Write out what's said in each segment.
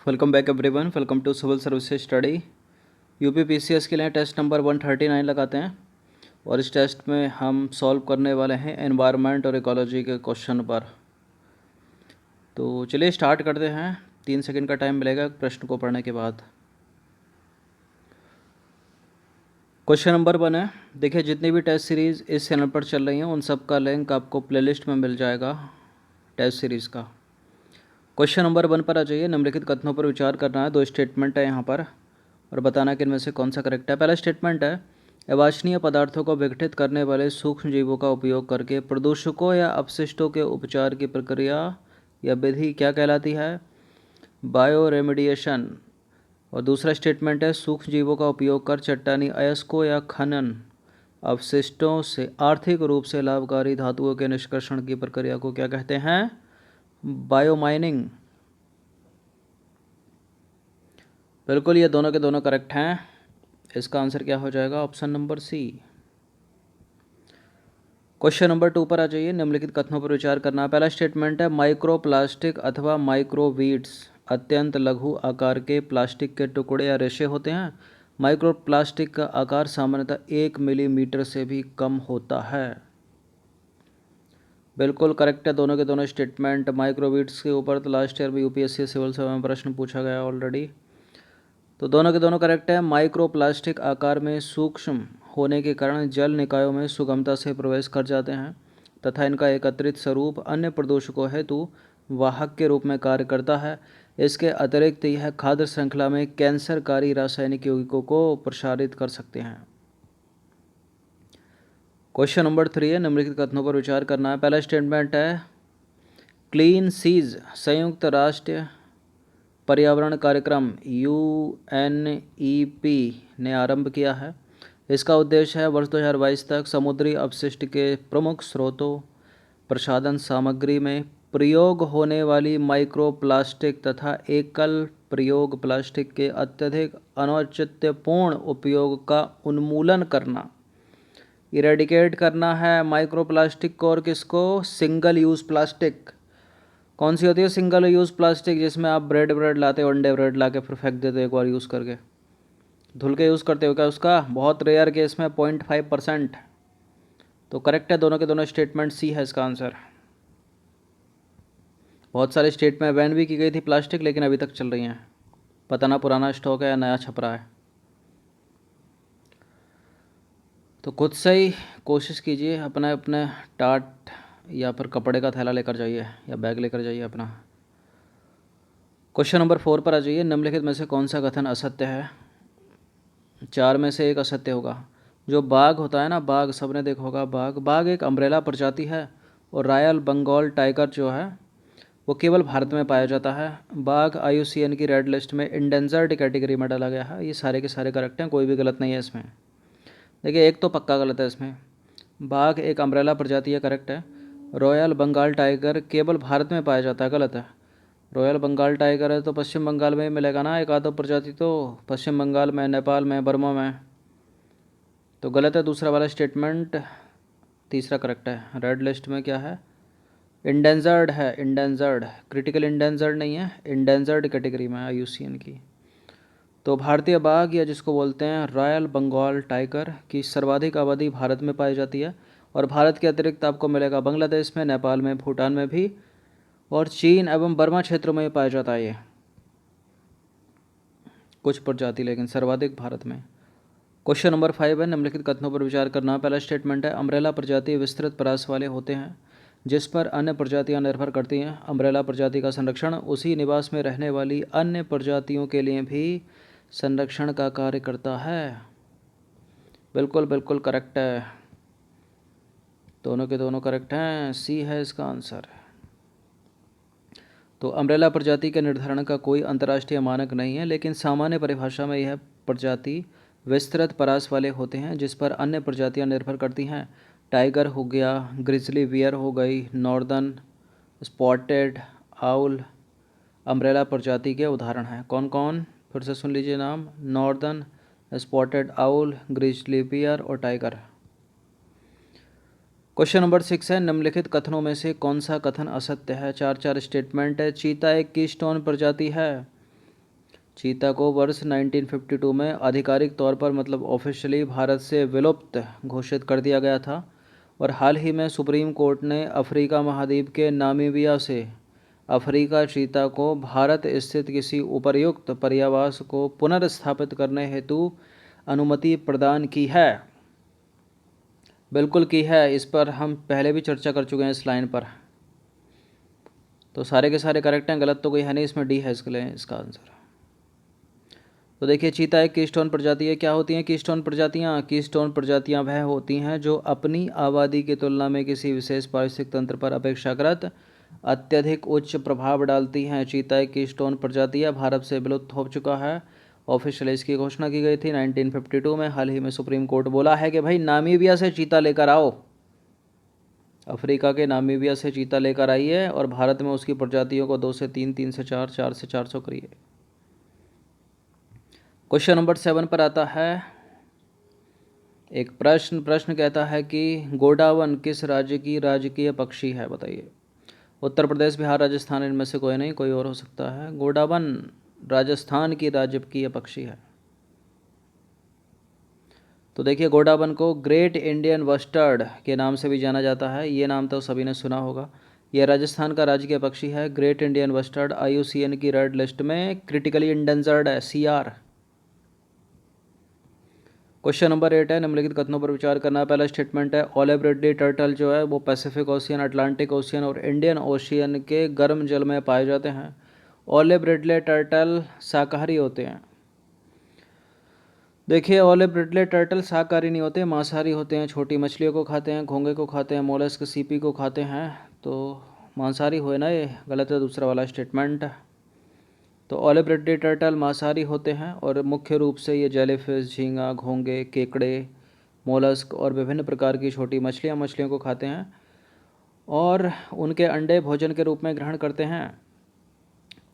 Welcome back everyone. Welcome to civil services study. UP PCS के लिए test number 139 लगाते हैं और इस टेस्ट में हम सॉल्व करने वाले हैं एनवायरनमेंट और इकोलॉजी के क्वेश्चन पर। तो चलिए स्टार्ट करते हैं। 3 सेकंड का टाइम मिलेगा प्रश्न को पढ़ने के बाद। क्वेश्चन नंबर 1 है, देखिए जितनी भी टेस्ट सीरीज़ इस चैनल पर चल रही हैं उन सब का लिंक आपको प्लेलिस्ट में मिल जाएगा टेस्ट सीरीज़ का। क्वेश्चन नंबर 1 पर आ जाइए। निम्नलिखित कथनों पर विचार करना है। 2 स्टेटमेंट है यहाँ पर और बताना कि इनमें से कौन सा करेक्ट है। पहला स्टेटमेंट है, अवांछनीय पदार्थों को विघटित करने वाले सूक्ष्म जीवों का उपयोग करके प्रदूषकों या अपशिष्टों के उपचार की प्रक्रिया या विधि क्या कहलाती है? Bio remediation. और दूसरा स्टेटमेंट है, सूक्ष्म जीवों का उपयोग कर चट्टानी अयस्कों या खनन अवशिष्टों से आर्थिक रूप से लाभकारी धातुओं के निष्कर्षण की प्रक्रिया को क्या कहते हैं? बायोमाइनिंग। बिल्कुल, ये दोनों के दोनों करेक्ट हैं। इसका आंसर क्या हो जाएगा? Option number C. Question number 2 पर आ जाइए। निम्नलिखित कथनों पर विचार करना। पहला स्टेटमेंट है, माइक्रो प्लास्टिक अथवा माइक्रोवीड्स अत्यंत लघु आकार के प्लास्टिक के टुकड़े या रेशे होते हैं। माइक्रो प्लास्टिक का आकार सामान्यतः 1 मिलीमीटर से भी कम होता है। बिल्कुल करेक्ट है दोनों के दोनों स्टेटमेंट। माइक्रोवीड्स के ऊपर तो लास्ट ईयर भी यूपीएससी सिविल सर्विस में प्रश्न पूछा गया ऑलरेडी। तो दोनों के दोनों करेक्ट है। माइक्रो प्लास्टिक आकार में सूक्ष्म होने के कारण जल निकायों में सुगमता से प्रवेश कर जाते हैं तथा इनका एकत्रित स्वरूप अन्य प्रदूषकों हेतु वाहक के रूप में कार्य करता है। इसके अतिरिक्त यह खाद्य श्रृंखला में कैंसरकारी रासायनिक यौगिकों को प्रसारित कर सकते हैं। क्वेश्चन नंबर 3 है, निम्नलिखित कथनों पर विचार करना है। पहला स्टेटमेंट है, क्लीन सीज संयुक्त राष्ट्र पर्यावरण कार्यक्रम UNEP ने आरंभ किया है। इसका उद्देश्य है वर्ष 2022 तक समुद्री अपशिष्ट के प्रमुख स्रोतों प्रसाधन सामग्री में प्रयोग होने वाली माइक्रो प्लास्टिक तथा एकल प्रयोग प्लास्टिक के अत्यधिक अनौचित्यपूर्ण उपयोग का उन्मूलन करना, इरेडिकेट करना है माइक्रो प्लास्टिक को। और किसको? Single use plastic. कौन सी होती है सिंगल यूज़ प्लास्टिक? जिसमें आप ब्रेड लाते हो, अंडे ब्रेड ला के फिर फेंक देते हो एक बार यूज़ करके, धुल के यूज़ करते हो क्या उसका? बहुत रेयर केस में 0.5%। तो करेक्ट है दोनों के दोनों स्टेटमेंट, सी है इसका आंसर। बहुत सारे स्टेट में बैन भी की गई थी प्लास्टिक, लेकिन अभी तक चल रही हैं। पता ना पुराना स्टॉक है या नया छप रहा है। तो खुद से ही कोशिश कीजिए, अपने अपने टाट या फिर कपड़े का थैला लेकर जाइए या बैग लेकर जाइए अपना। क्वेश्चन नंबर 4 पर आ जाइए। निम्नलिखित में से कौन सा कथन असत्य है? 4 में से एक असत्य होगा। जो बाघ होता है ना, बाघ सबने देखा होगा। बाघ एक अम्ब्रेला प्रजाति है और रॉयल बंगाल टाइगर जो है वो केवल भारत में पाया जाता है। बाघ IUCN की रेड लिस्ट में इंडेंजर्ड कैटेगरी में डाला गया है। ये सारे के सारे करेक्ट हैं, कोई भी गलत नहीं है इसमें। देखिए एक तो पक्का गलत है इसमें। बाघ एक अम्ब्रेला प्रजाति है, करेक्ट है। रॉयल बंगाल टाइगर केवल भारत में पाया जाता है, गलत है। रॉयल बंगाल टाइगर है तो पश्चिम बंगाल में मिलेगा ना एक आधा प्रजाति, तो पश्चिम बंगाल में, नेपाल में, बर्मा में। तो गलत है दूसरा वाला स्टेटमेंट। तीसरा करेक्ट है। रेड लिस्ट में क्या है? इंडेंजर्ड है, इंडेंजर्ड। क्रिटिकल इंडेंजर्ड नहीं है, इंडेंजर्ड कैटेगरी में IUCN की। तो भारतीय बाघ या जिसको बोलते हैं रॉयल बंगाल टाइगर की सर्वाधिक आबादी भारत में पाई जाती है और भारत के अतिरिक्त आपको मिलेगा बांग्लादेश में, नेपाल में, भूटान में भी और चीन एवं बर्मा क्षेत्रों में पाया जाता है ये कुछ प्रजाति, लेकिन सर्वाधिक भारत में। क्वेश्चन नंबर 5 है, निम्नलिखित कथनों पर विचार करना। पहला स्टेटमेंट है, अम्ब्रेला प्रजाति विस्तृत परास वाले होते हैं जिस पर अन्य प्रजातियां निर्भर करती हैं। अम्ब्रेला प्रजाति का संरक्षण उसी निवास में रहने वाली अन्य प्रजातियों के लिए भी संरक्षण का कार्य करता है। बिल्कुल बिल्कुल करेक्ट है, दोनों के दोनों करेक्ट हैं, सी है इसका आंसर। तो अम्ब्रेला प्रजाति के निर्धारण का कोई अंतर्राष्ट्रीय मानक नहीं है, लेकिन सामान्य परिभाषा में यह प्रजाति विस्तृत परास वाले होते हैं जिस पर अन्य प्रजातियां निर्भर करती हैं। टाइगर हो गया, ग्रिजली बियर हो गई, नॉर्दर्न स्पॉटेड आउल अम्ब्रेला प्रजाति के उदाहरण हैं। कौन कौन? फिर से सुन लीजिए नाम, northern spotted owl, grizzly bear और टाइगर। क्वेश्चन नंबर 6 है, निम्नलिखित कथनों में से कौन सा कथन असत्य है? 4 स्टेटमेंट है। चीता एक कीस्टोन प्रजाति है। चीता को वर्ष 1952 में आधिकारिक तौर पर मतलब ऑफिशियली भारत से विलुप्त घोषित कर दिया गया था और हाल ही में सुप्रीम कोर्ट ने अफ्रीका महाद्वीप के नामीबिया से अफ्रीका चीता को भारत स्थित किसी उपर्युक्त पर्यावास को पुनर्स्थापित करने हेतु अनुमति प्रदान की है। बिल्कुल की है, इस पर हम पहले भी चर्चा कर चुके हैं इस लाइन पर। तो सारे के सारे करेक्ट हैं, गलत तो कोई है नहीं, इसमें डी है इसके लिए इसका आंसर। तो देखिए चीता एक कीस्टोन प्रजाति है। क्या होती हैं कीस्टोन प्रजातियाँ? कीस्टोन प्रजातियाँ वह होती हैं जो अपनी आबादी की तुलना में किसी विशेष पारिस्थितिक तंत्र पर अपेक्षाकृत अत्यधिक उच्च प्रभाव डालती हैं। चीता एक कीस्टोन प्रजाति है, भारत से विलुप्त हो चुका है। ऑफिशियल इसकी घोषणा की गई थी 1952 में। हाल ही में सुप्रीम कोर्ट बोला है कि भाई नामीबिया से चीता लेकर आओ, अफ्रीका के नामीबिया से चीता लेकर आइए और भारत में उसकी प्रजातियों को 2 से 3, 3 से 4, 4 से 400 करिए। क्वेश्चन नंबर 7 पर आता है एक प्रश्न कहता है कि गोडावन किस राज्य की राजकीय पक्षी है? बताइए। उत्तर प्रदेश, बिहार, राजस्थान, इनमें से कोई नहीं, कोई और हो सकता है। गोडावन राजस्थान की राजकीय पक्षी है। तो देखिए गोडावन को ग्रेट इंडियन बस्टर्ड के नाम से भी जाना जाता है, ये नाम तो सभी ने सुना होगा। यह राजस्थान का राजकीय पक्षी है। ग्रेट इंडियन बस्टर्ड IUCN की रेड लिस्ट में क्रिटिकली इंडेंजर्ड है, CR। क्वेश्चन नंबर 8 है, निम्नलिखित कथनों पर विचार करना है। पहला स्टेटमेंट है ओलेव रिडली टर्टल जो है वो पैसिफिक ओशियन, अटलांटिक ओशियन और इंडियन ओशियन के गर्म जल में पाए जाते हैं। ओलेव रिडले टर्टल शाकाहारी होते हैं। देखिए ओलेव रिडले टर्टल शाकाहारी नहीं होते, मांसाहारी होते हैं। छोटी मछलियों को खाते हैं, घोंगे को खाते हैं, मोलस्क सीपी को खाते हैं। तो मांसाहारी हुए ना, ये गलत है दूसरा वाला स्टेटमेंट। तो ओलिव रिडली टर्टल मांसाहारी होते हैं और मुख्य रूप से ये जेलीफिश, झींगा, घोंगे, केकड़े, मोलस्क और विभिन्न प्रकार की छोटी मछलियों को खाते हैं और उनके अंडे भोजन के रूप में ग्रहण करते हैं।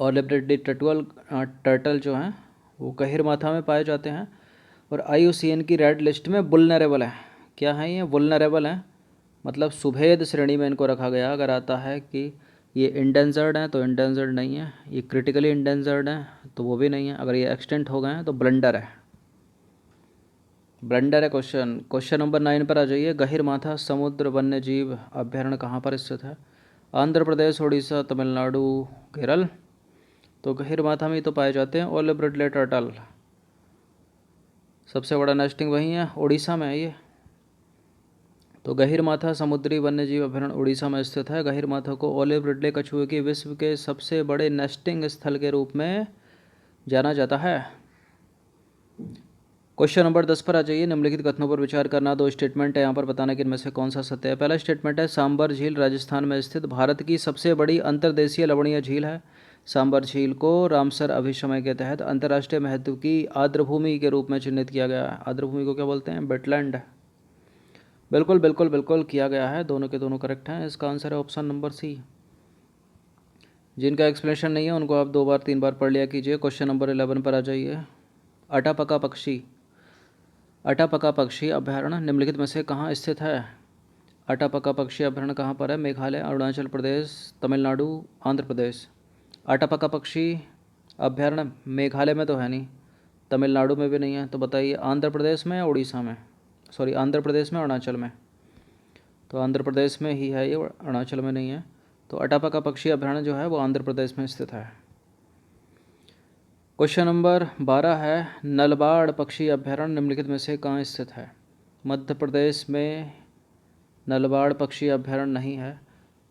ओलिव रिडली टर्टल जो हैं वो गहीरमाथा में पाए जाते हैं और IUCN की रेड लिस्ट में वुल्नरेबल है। क्या है ये? वुल्नरेबल हैं, मतलब सुभेद श्रेणी में इनको रखा गया। अगर आता है कि ये इंडेंजर्ड हैं तो इंडेंजर्ड नहीं है, ये क्रिटिकली इंडेंजर्ड हैं तो वो भी नहीं है, अगर ये एक्सटेंट हो गए हैं तो ब्लंडर है, ब्लंडर है क्वेश्चन नंबर 9 पर आ जाइए। गहीरमाथा समुद्र वन्य जीव अभ्यारण्य कहाँ पर स्थित है? आंध्र प्रदेश, उड़ीसा, तमिलनाडु, केरल। तो गहीरमाथा में ही तो पाए जाते हैं ओलिव रिडले टर्टल। सबसे बड़ा नेस्टिंग वहीं है, उड़ीसा में है ये। तो गहीरमाथा समुद्री वन्यजीव अभयारण्य उड़ीसा में स्थित है। गहीरमाथा को ओलिव रिडले कछुए की विश्व के सबसे बड़े नेस्टिंग स्थल के रूप में जाना जाता है। क्वेश्चन नंबर 10 पर आ जाइए। निम्नलिखित कथनों पर विचार करना। 2 स्टेटमेंट है यहाँ पर, बताना कि इनमें से कौन सा सत्य है। पहला स्टेटमेंट है सांबर झील राजस्थान में स्थित भारत की सबसे बड़ी अंतर्देशीय लवणीय झील है। सांबर झील को रामसर अभिसमय के तहत अंतर्राष्ट्रीय महत्व की आर्द्रभूमि के रूप में चिन्हित किया गया है। आर्द्रभूमि को क्या बोलते हैं? वेटलैंड। बिल्कुल बिल्कुल बिल्कुल किया गया है, दोनों के दोनों करेक्ट हैं। इसका आंसर है ऑप्शन नंबर C। जिनका एक्सप्लेनेशन नहीं है उनको आप 2 बार 3 बार पढ़ लिया कीजिए। क्वेश्चन नंबर 11 पर आ जाइए। अटापका पक्षी अभ्यारण्य निम्नलिखित में से कहाँ स्थित है? अटापका पक्षी अभ्यारण्य कहाँ पर है? मेघालय, अरुणाचल प्रदेश, तमिलनाडु, आंध्र प्रदेश। अटापका पक्षी अभ्यारण्य मेघालय में तो है नहीं, तमिलनाडु में भी नहीं है, तो बताइए आंध्र प्रदेश में या उड़ीसा में? सॉरी, आंध्र प्रदेश में, अरुणाचल में। तो आंध्र प्रदेश में ही है ये, अरुणाचल में नहीं है। तो अटापका पक्षी अभयारण्य जो है वो आंध्र प्रदेश में स्थित है। क्वेश्चन नंबर 12 है, नलबाड़ पक्षी अभयारण्य निम्नलिखित में से कहाँ स्थित है? मध्य प्रदेश में नलबाड़ पक्षी अभयारण्य नहीं है,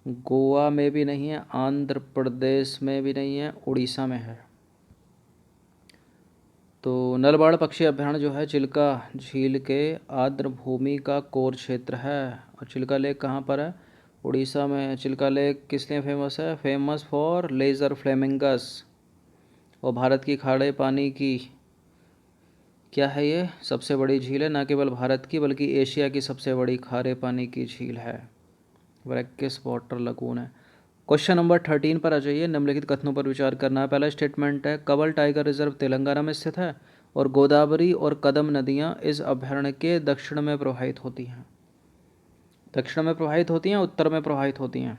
गोवा में भी नहीं है, आंध्र प्रदेश में भी नहीं है, उड़ीसा में है। तो नलबाड़ पक्षी अभयारण्य जो है चिल्का झील के आर्द्रभूमि का कोर क्षेत्र है। और चिल्का लेक कहाँ पर है? उड़ीसा में। चिल्का लेक किस लिए फेमस है? Famous for lesser flamingos. और भारत की खारे पानी की क्या है ये? सबसे बड़ी झील है, ना केवल भारत की बल्कि एशिया की सबसे बड़ी खारे पानी की झील है, ब्रैकिस वाटर लगून है। क्वेश्चन नंबर 13 पर आ जाइए। निम्नलिखित कथनों पर विचार करना है। पहला स्टेटमेंट है कवल टाइगर रिजर्व तेलंगाना में स्थित है और गोदावरी और कदम नदियाँ इस अभयारण्य के दक्षिण में प्रवाहित होती हैं। दक्षिण में प्रवाहित होती हैं, उत्तर में प्रवाहित होती हैं?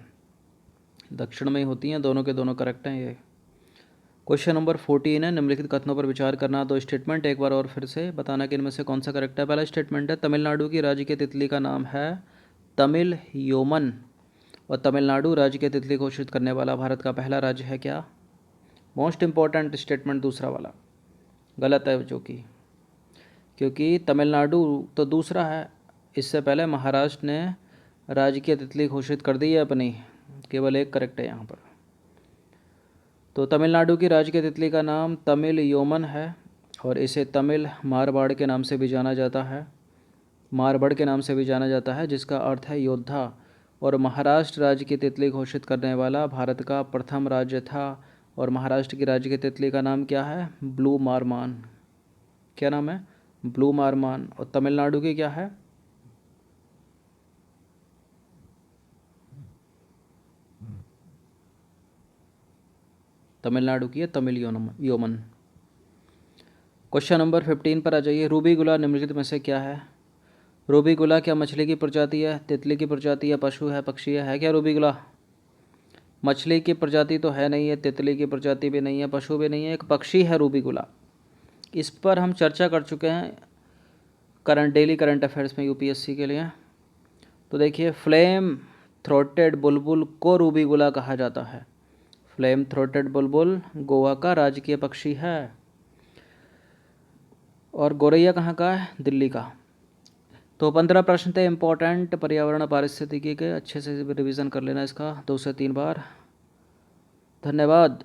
दक्षिण में ही होती हैं, दोनों के दोनों करेक्ट हैं ये। क्वेश्चन नंबर 14 है, निम्नलिखित कथनों पर विचार करना। दो स्टेटमेंट एक बार और फिर से बताना कि इनमें से कौन सा करेक्ट है। पहला स्टेटमेंट है, तमिलनाडु की राज्य की तितली का नाम है तमिल योमन, और तमिलनाडु राज्य की तितली घोषित करने वाला भारत का पहला राज्य है क्या? मोस्ट इम्पॉर्टेंट स्टेटमेंट दूसरा वाला गलत है, जो कि क्योंकि तमिलनाडु तो दूसरा है, इससे पहले महाराष्ट्र ने राज्य की तितली घोषित कर दी है अपनी। केवल एक करेक्ट है यहाँ पर। तो तमिलनाडु की राज्य की तितली का नाम तमिल योमन है, और इसे तमिल मारवाड़ के नाम से भी जाना जाता है, मारवाड़ के नाम से भी जाना जाता है, जिसका अर्थ है योद्धा। और महाराष्ट्र राज्य की तितली घोषित करने वाला भारत का प्रथम राज्य था। और महाराष्ट्र की राज्य की तितली का नाम क्या है? ब्लू मारमान। क्या नाम है? ब्लू मारमान। और तमिलनाडु की क्या है? तमिलनाडु की है तमिल योमन। क्वेश्चन नंबर 15 पर आ जाइए। रूबी गुला निम्नलिखित में से क्या है? रूबी गुला क्या मछली की प्रजाति है, तितली की प्रजाति है, पशु है, पक्षी है क्या रूबी गुला? मछली की प्रजाति तो है नहीं है, तितली की प्रजाति भी नहीं है, पशु भी नहीं है, एक पक्षी है रूबी गुला। इस पर हम चर्चा कर चुके हैं डेली करंट अफेयर्स में यूपीएससी के लिए। तो देखिए, फ्लेम थ्रोटेड बुलबुल को रूबी गुला कहा जाता है। फ्लेम थ्रोटेड बुलबुल गोवा का राजकीय पक्षी है। और गोरैया कहाँ का है? दिल्ली का। तो 15 प्रश्न थे इम्पोर्टेंट पर्यावरण पारिस्थितिकी के, अच्छे से रिवीजन कर लेना इसका 2 से 3 बार। धन्यवाद।